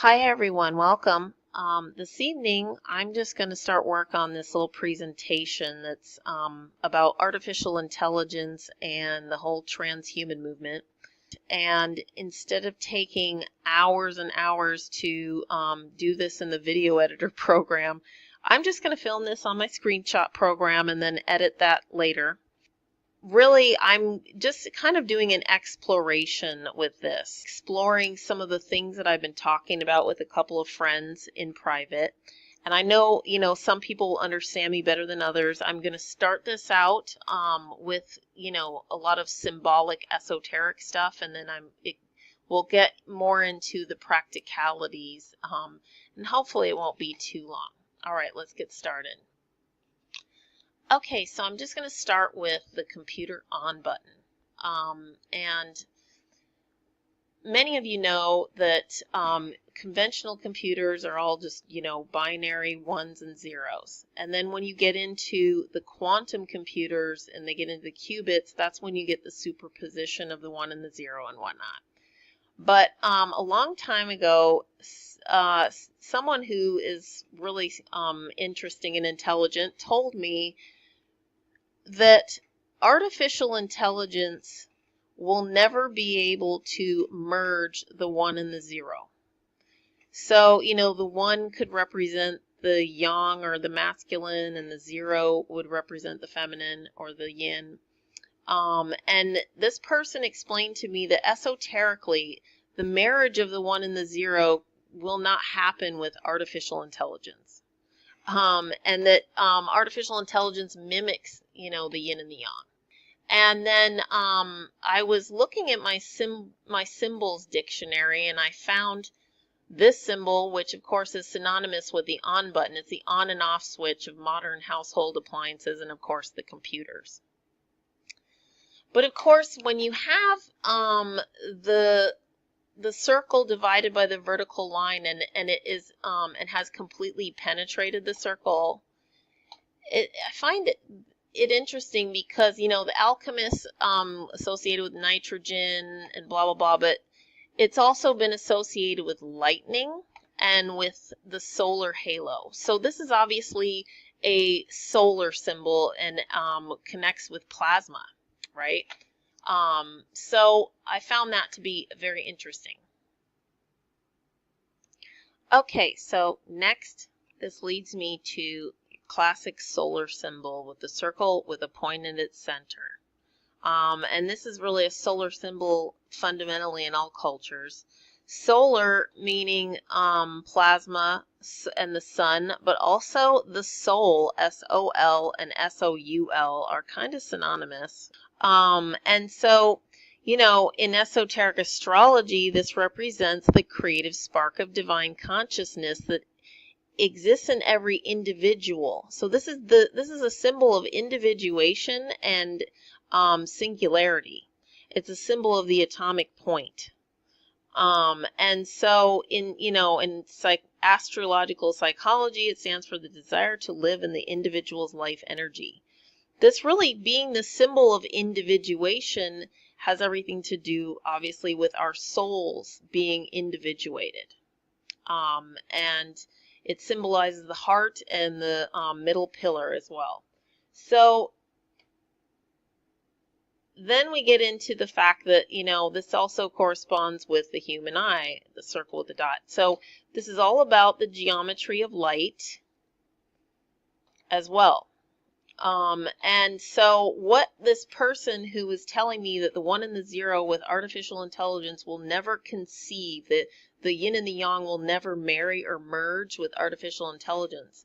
Hi everyone, welcome. This evening I'm just going to start work on this little presentation that's about artificial intelligence and the whole transhuman movement. And instead of taking hours and hours to do this in the video editor program, I'm just going to film this on my screenshot program and then edit that later. Really, I'm just kind of doing an exploration with this, exploring some of the things that I've been talking about with a couple of friends in private. And I know, some people will understand me better than others. I'm going to start this out with, a lot of symbolic esoteric stuff, and then we'll get more into the practicalities, and hopefully it won't be too long. All right, let's get started. Okay, so I'm just going to start with the computer on button. And many of you know that conventional computers are all just, binary ones and zeros. And then when you get into the quantum computers and they get into the qubits, that's when you get the superposition of the 1 and the 0 and whatnot. But a long time ago, someone who is really interesting and intelligent told me that artificial intelligence will never be able to merge the 1 and the 0. So, the 1 could represent the yang or the masculine, and the 0 would represent the feminine or the yin. And this person explained to me that esoterically, the marriage of the 1 and the 0 will not happen with artificial intelligence. And that artificial intelligence mimics, the yin and the yang. And then I was looking at my symbols dictionary, and I found this symbol, which of course is synonymous with the on button. It's the on and off switch of modern household appliances and of course the computers. But of course, when you have the circle divided by the vertical line, and it is and has completely penetrated the circle, I find it interesting because the alchemists associated with nitrogen and blah blah blah, but it's also been associated with lightning and with the solar halo. So this is obviously a solar symbol and connects with plasma, right? So I found that to be very interesting. Okay, so next, this leads me to classic solar symbol with the circle with a point in its center. And this is really a solar symbol fundamentally in all cultures. Solar meaning plasma and the sun, but also the soul, S-O-L and S-O-U-L, are kind of synonymous. And so, in esoteric astrology, this represents the creative spark of divine consciousness that exists in every individual. So this is a symbol of individuation and singularity. It's a symbol of the atomic point. And so in astrological psychology, it stands for the desire to live in the individual's life energy. This really being the symbol of individuation has everything to do, obviously, with our souls being individuated. And it symbolizes the heart and the middle pillar as well. So then we get into the fact that, this also corresponds with the human eye, the circle with the dot. So this is all about the geometry of light as well. And so what this person who was telling me that the 1 and the 0 with artificial intelligence will never conceive, that the yin and the yang will never marry or merge with artificial intelligence,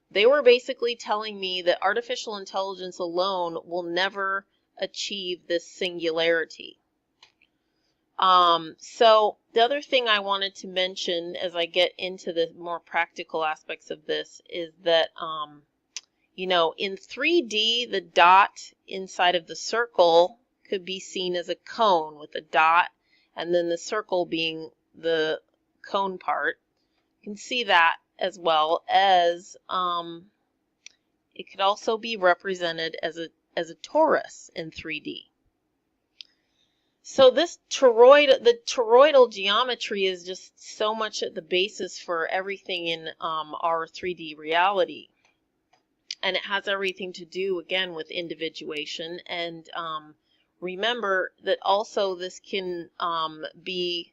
they were basically telling me that artificial intelligence alone will never achieve this singularity. So the other thing I wanted to mention as I get into the more practical aspects of this is that in 3D, the dot inside of the circle could be seen as a cone with a dot, and then the circle being the cone part. You can see that as well as it could also be represented as a torus in 3D. So the toroidal geometry is just so much at the basis for everything in our 3D reality. And it has everything to do, again, with individuation. And remember that also this can be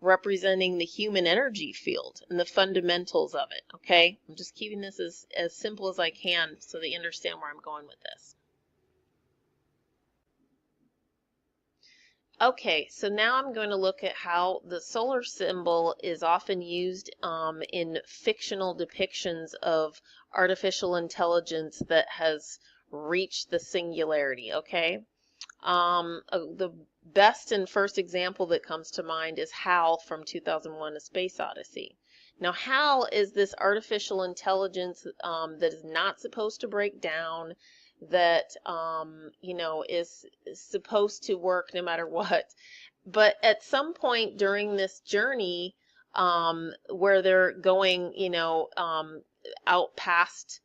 representing the human energy field and the fundamentals of it, okay? I'm just keeping this as simple as I can so that you understand where I'm going with this. Okay, so now I'm going to look at how the solar symbol is often used in fictional depictions of artificial intelligence that has reached the singularity, okay? The best and first example that comes to mind is HAL from 2001: A Space Odyssey. Now, HAL is this artificial intelligence that is not supposed to break down, that is supposed to work no matter what. But at some point during this journey, where they're going, out past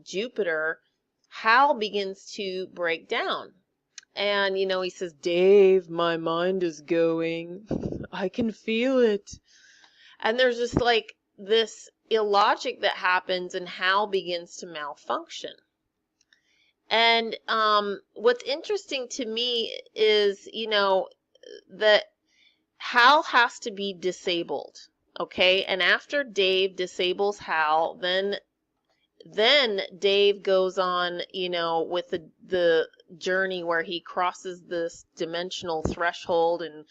Jupiter, HAL begins to break down. And, he says, "Dave, my mind is going. I can feel it." And there's just like this illogic that happens, and HAL begins to malfunction. And what's interesting to me is, that HAL has to be disabled, okay? And after Dave disables HAL, then Dave goes on, with the journey where he crosses this dimensional threshold and,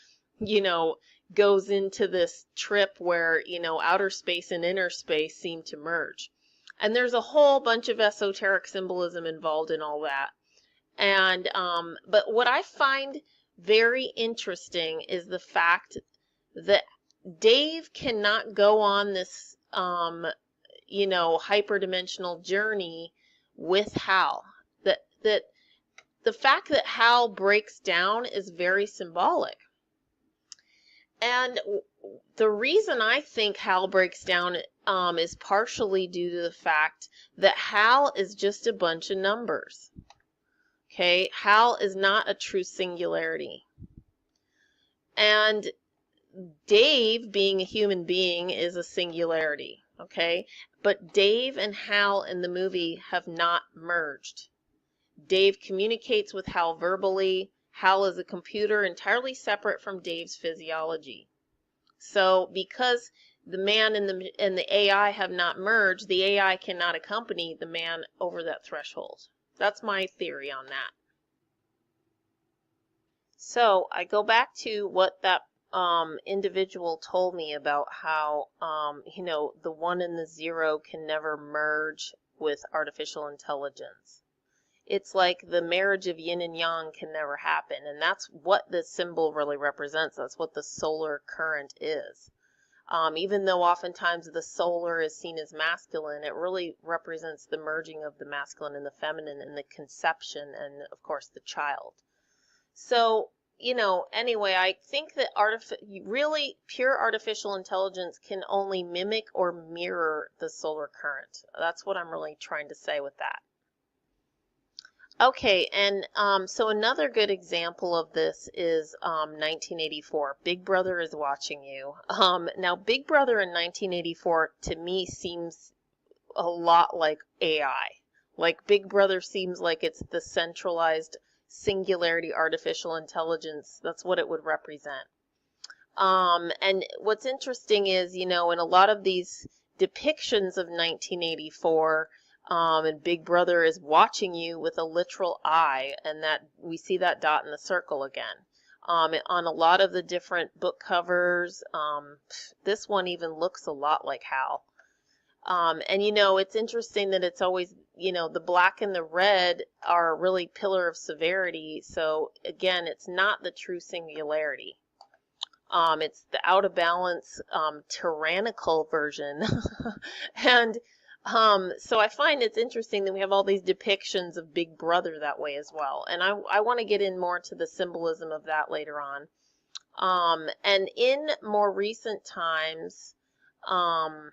goes into this trip where, outer space and inner space seem to merge. And there's a whole bunch of esoteric symbolism involved in all that. And, but what I find very interesting is the fact that Dave cannot go on this, hyperdimensional journey with HAL. That the fact that HAL breaks down is very symbolic. And the reason I think HAL breaks down is partially due to the fact that HAL is just a bunch of numbers. Okay, HAL is not a true singularity. And Dave, being a human being, is a singularity. Okay, but Dave and HAL in the movie have not merged. Dave communicates with HAL verbally. HAL is a computer entirely separate from Dave's physiology. So because the man and the AI have not merged, the AI cannot accompany the man over that threshold. That's my theory on that. So I go back to what that individual told me about how, the 1 and the 0 can never merge with artificial intelligence. It's like the marriage of yin and yang can never happen. And that's what this symbol really represents. That's what the solar current is. Even though oftentimes the solar is seen as masculine, it really represents the merging of the masculine and the feminine and the conception and, of course, the child. So, anyway, I think that really pure artificial intelligence can only mimic or mirror the solar current. That's what I'm really trying to say with that. Okay, and so another good example of this is 1984. Big Brother is watching you. Now, Big Brother in 1984 to me seems a lot like AI. Like Big Brother seems like it's the centralized singularity artificial intelligence. That's what it would represent. And what's interesting is, in a lot of these depictions of 1984, and Big Brother is watching you with a literal eye, and that we see that dot in the circle again. On a lot of the different book covers, this one even looks a lot like HAL. And it's interesting that it's always, the black and the red are really pillar of severity. So again, it's not the true singularity. It's the out of balance, tyrannical version. And so I find it's interesting that we have all these depictions of Big Brother that way as well. And I want to get in more to the symbolism of that later on. And in more recent times, I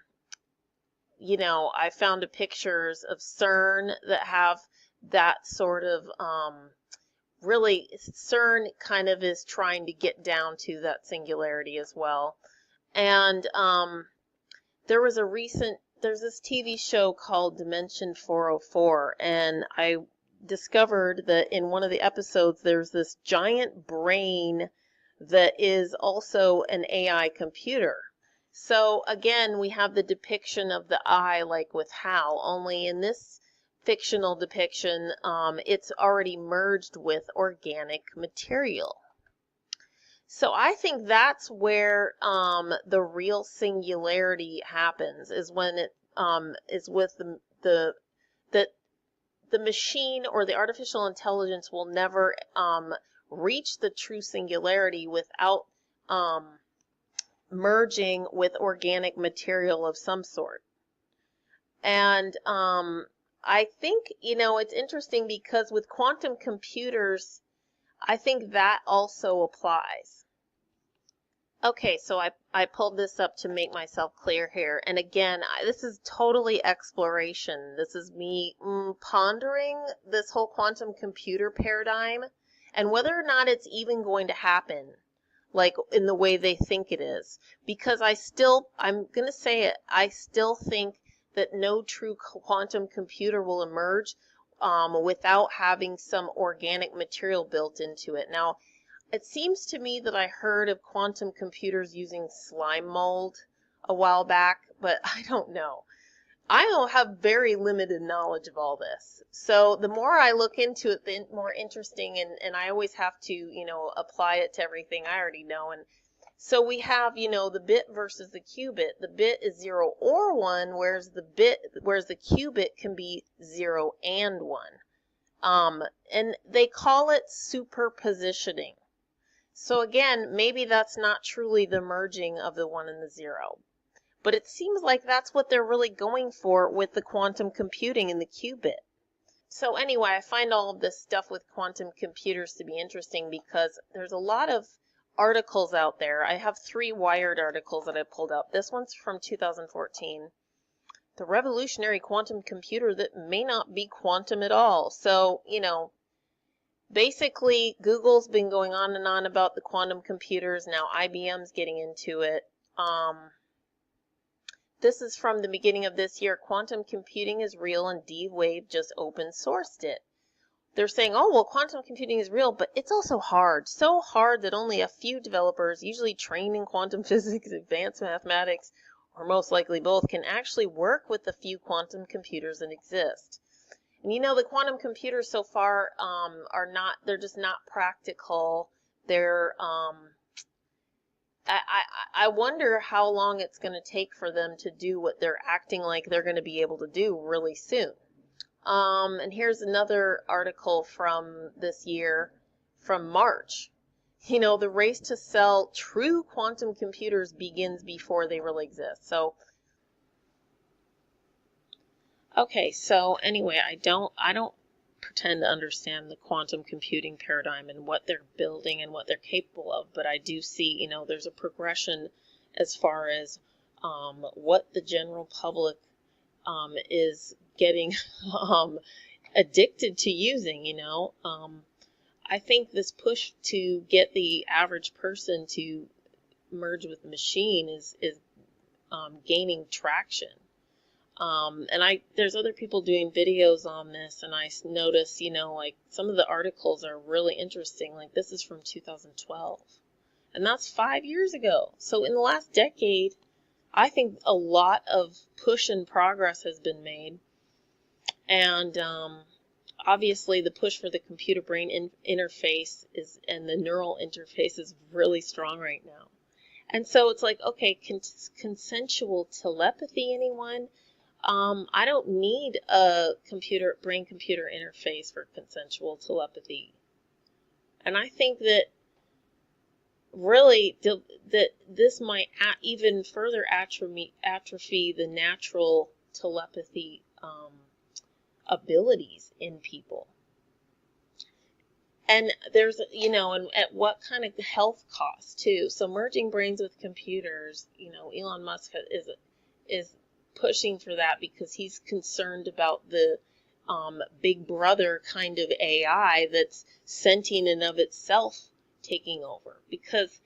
found pictures of CERN that have that sort of really CERN kind of is trying to get down to that singularity as well. And there's this TV show called Dimension 404, and I discovered that in one of the episodes there's this giant brain that is also an AI computer. So again, we have the depiction of the eye like with Hal, only in this fictional depiction, it's already merged with organic material. So I think that's where the real singularity happens, is when it is with the machine or the artificial intelligence will never reach the true singularity without merging with organic material of some sort. And I think, it's interesting because with quantum computers, I think that also applies. Okay, so I pulled this up to make myself clear here. And again, this is totally exploration. This is me pondering this whole quantum computer paradigm and whether or not it's even going to happen, like in the way they think it is. Because I'm going to say it, I still think that no true quantum computer will emerge without having some organic material built into it. Now, it seems to me that I heard of quantum computers using slime mold a while back, but I don't know. I don't have very limited knowledge of all this. So the more I look into it, the more interesting, and I always have to, apply it to everything I already know. And so we have, the bit versus the qubit. The bit is 0 or 1, whereas the qubit can be 0 and 1. And they call it superpositioning. So again, maybe that's not truly the merging of the 1 and the 0. But it seems like that's what they're really going for with the quantum computing and the qubit. So anyway, I find all of this stuff with quantum computers to be interesting because there's a lot of articles out there. I have 3 Wired articles that I pulled up. This one's from 2014. The revolutionary quantum computer that may not be quantum at all. So, basically, Google's been going on and on about the quantum computers. Now IBM's getting into it. This is from the beginning of this year. Quantum computing is real and D-Wave just open sourced it. They're saying, oh, well, quantum computing is real, but it's also hard. So hard that only a few developers, usually trained in quantum physics, advanced mathematics, or most likely both, can actually work with the few quantum computers that exist. And the quantum computers so far they're just not practical. They're, I wonder how long it's going to take for them to do what they're acting like they're going to be able to do really soon. And here's another article from this year, from March. The race to sell true quantum computers begins before they really exist. So, okay, so anyway, I don't pretend to understand the quantum computing paradigm and what they're building and what they're capable of, but I do see, there's a progression as far as what the general public is getting addicted to using, I think this push to get the average person to merge with the machine is gaining traction. And there's other people doing videos on this, and I notice, like some of the articles are really interesting. Like this is from 2012, and that's 5 years ago. So in the last decade, I think a lot of push and progress has been made. And obviously the push for the computer-brain interface and the neural interface is really strong right now. And so it's like, okay, consensual telepathy, anyone? I don't need a brain-computer interface for consensual telepathy. And I think that really that this might even further atrophy the natural telepathy abilities in people. And there's, and at what kind of health cost too. So merging brains with computers, Elon Musk is pushing for that because he's concerned about the big brother kind of AI that's sentient and of itself taking over. Because,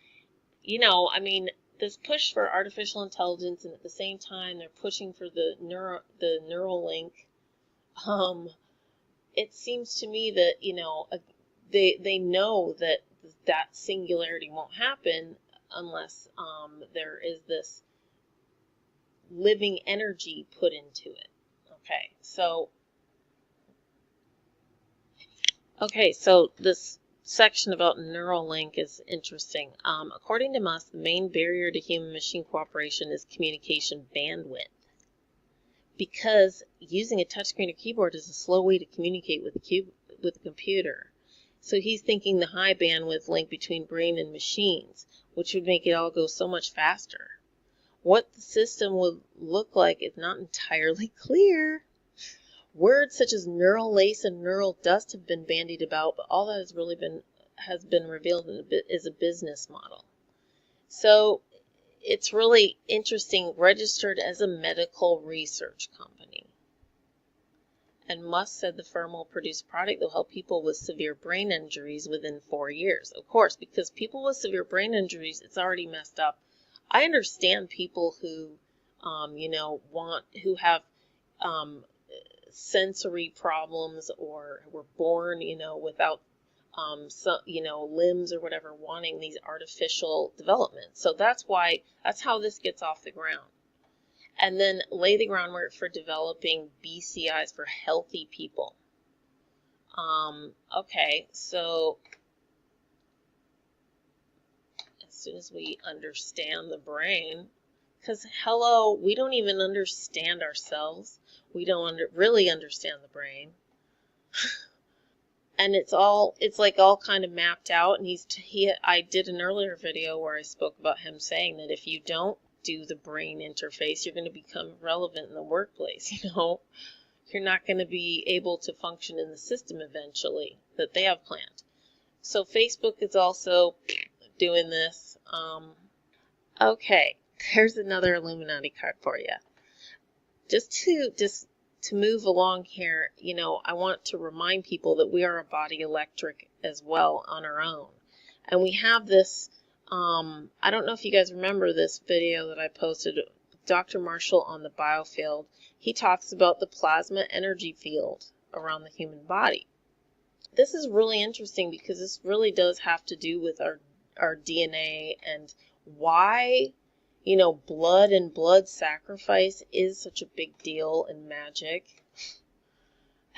I mean, this push for artificial intelligence, and at the same time they're pushing for the neural link. It seems to me that they know that singularity won't happen unless there is this living energy put into it. Okay, so this section about neural link is interesting. According to Musk, the main barrier to human-machine cooperation is communication bandwidth, because using a touchscreen or keyboard is a slow way to communicate with the computer. So he's thinking the high bandwidth link between brain and machines, which would make it all go so much faster. What the system would look like is not entirely clear. Words such as neural lace and neural dust have been bandied about, but all that has been revealed is a business model. So it's really interesting, registered as a medical research company. And Musk said the firm will produce a product that will help people with severe brain injuries within 4 years. Of course, because people with severe brain injuries, it's already messed up. I understand people who, who have sensory problems, or were born, without limbs or whatever, wanting these artificial developments. So that's how this gets off the ground. And then lay the groundwork for developing BCIs for healthy people. Okay, so as soon as we understand the brain, because hello, we don't even understand ourselves. We don't really understand the brain. And it's like all kind of mapped out. And I did an earlier video where I spoke about him saying that if you don't do the brain interface, you're going to become irrelevant in the workplace. You're not going to be able to function in the system eventually that they have planned. So Facebook is also doing this. Okay, here's another Illuminati card for you. Just to move along here, I want to remind people that we are a body electric as well on our own. And we have this, I don't know if you guys remember this video that I posted, Dr. Marshall on the biofield. He talks about the plasma energy field around the human body. This is really interesting because this really does have to do with our DNA and why blood and blood sacrifice is such a big deal in magic.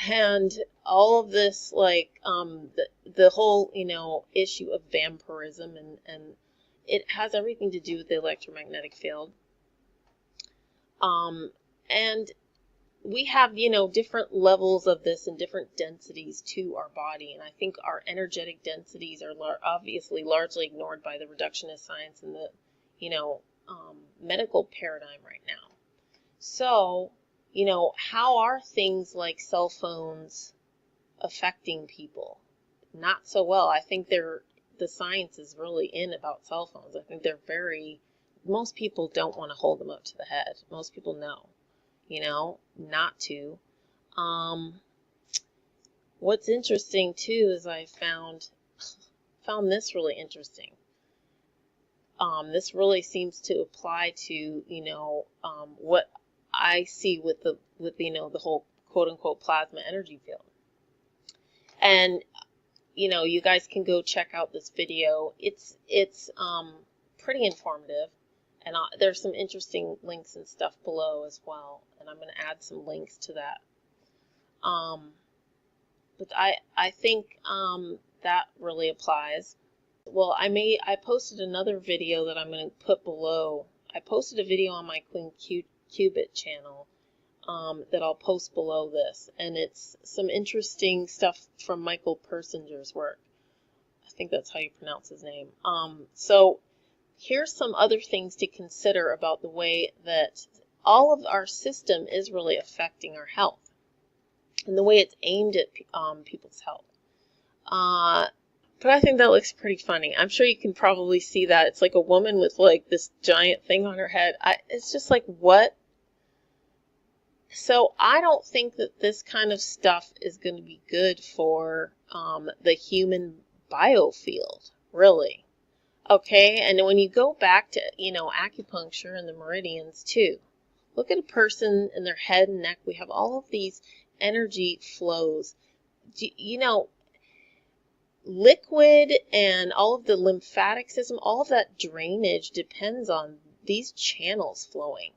And all of this, the whole, issue of vampirism, and it has everything to do with the electromagnetic field. And we have, different levels of this and different densities to our body. And I think our energetic densities are obviously largely ignored by the reductionist science and the, medical paradigm right now. So, how are things like cell phones affecting people? Not so well. I think the science is really in about cell phones. I think most people don't want to hold them up to the head. Most people know, not to. What's interesting too is I found this really interesting. This really seems to apply to, what I see with the whole quote unquote plasma energy field. And, you guys can go check out this video. It's pretty informative, and there's some interesting links and stuff below as well. And I'm going to add some links to that. But I think, that really applies. Well, I posted another video that I'm going to put below. I posted a video on my Queen Qubit channel that I'll post below this. And it's some interesting stuff from Michael Persinger's work. I think that's how you pronounce his name. So here's some other things to consider about the way that all of our system is really affecting our health and the way it's aimed at people's health. But I think that looks pretty funny. I'm sure you can probably see that. It's like a woman with this giant thing on her head. It's just like, what? So I don't think that this kind of stuff is going to be good for the human biofield, really. Okay, and when you go back to, acupuncture and the meridians too, look at a person in their head and neck. We have all of these energy flows. Liquid and all of the lymphatic system, all of that drainage depends on these channels flowing.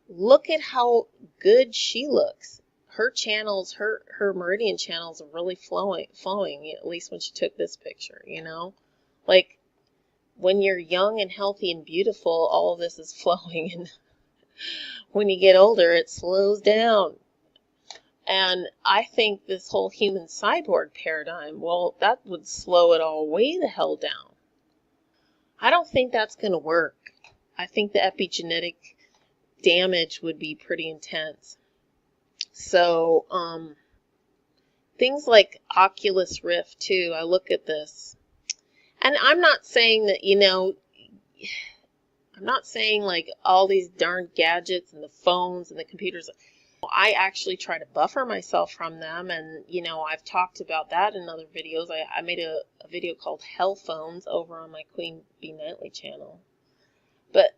Look at how good she looks. Her channels, her meridian channels are really flowing, at least when she took this picture, Like when you're young and healthy and beautiful, all of this is flowing, and when you get older, it slows down. And I think this whole human cyborg paradigm, well, that would slow it all way the hell down. I don't think that's going to work. I think the epigenetic damage would be pretty intense. So, things like Oculus Rift too, I look at this. And I'm not saying that, I'm not saying like all these darn gadgets and the phones and the computers. I actually try to buffer myself from them, and I've talked about that in other videos. I made a video called Hell Phones over on my Queen Bee Nightly channel. But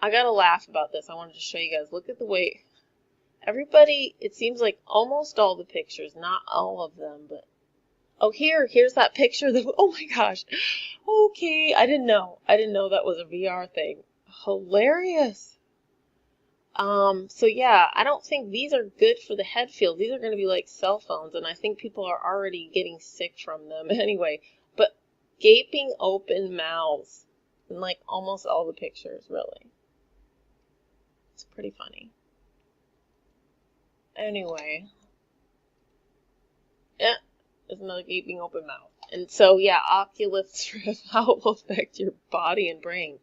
I gotta laugh about this. I wanted to show you guys. Look at the way everybody, it seems like almost all the pictures, not all of them, but oh, here's that picture that, oh my gosh. Okay, I didn't know that was a VR thing. Hilarious. So yeah, I don't think these are good for the head field. These are going to be like cell phones, and I think people are already getting sick from them anyway. But gaping open mouths in like almost all the pictures, really. It's pretty funny. Anyway, yeah, there's another gaping open mouth. And so yeah, Oculus Rift, how it will affect your body and brain.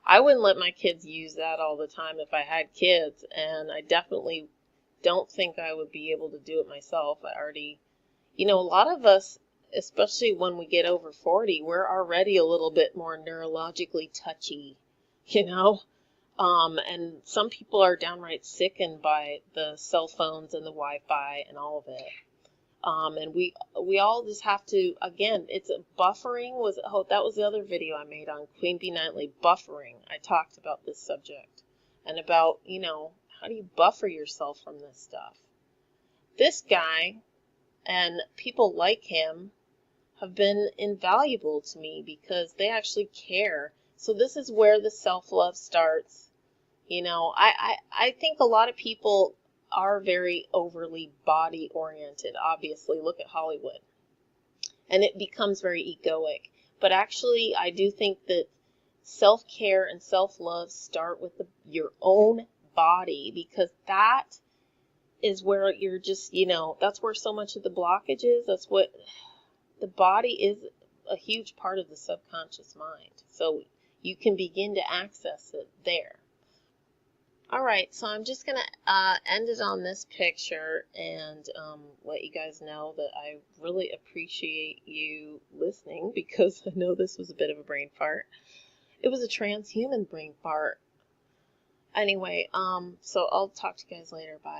I wouldn't let my kids use that all the time if I had kids, and I definitely don't think I would be able to do it myself. I already, a lot of us, especially when we get over 40, we're already a little bit more neurologically touchy, and some people are downright sickened by the cell phones and the Wi-Fi and all of it. And we all just have to, again, it's a buffering that was the other video I made on Queen Bee Nightly, buffering. I talked about this subject and about, how do you buffer yourself from this stuff? This guy and people like him have been invaluable to me because they actually care. So this is where the self-love starts. I think a lot of people are very overly body oriented, obviously. Look at Hollywood. And it becomes very egoic. But actually, I do think that self-care and self-love start with your own body, because that is where you're just, that's where so much of the blockage is. That's what the body is, a huge part of the subconscious mind. So you can begin to access it there. All right, so I'm just going to end it on this picture and let you guys know that I really appreciate you listening, because I know this was a bit of a brain fart. It was a transhuman brain fart. Anyway, so I'll talk to you guys later. Bye.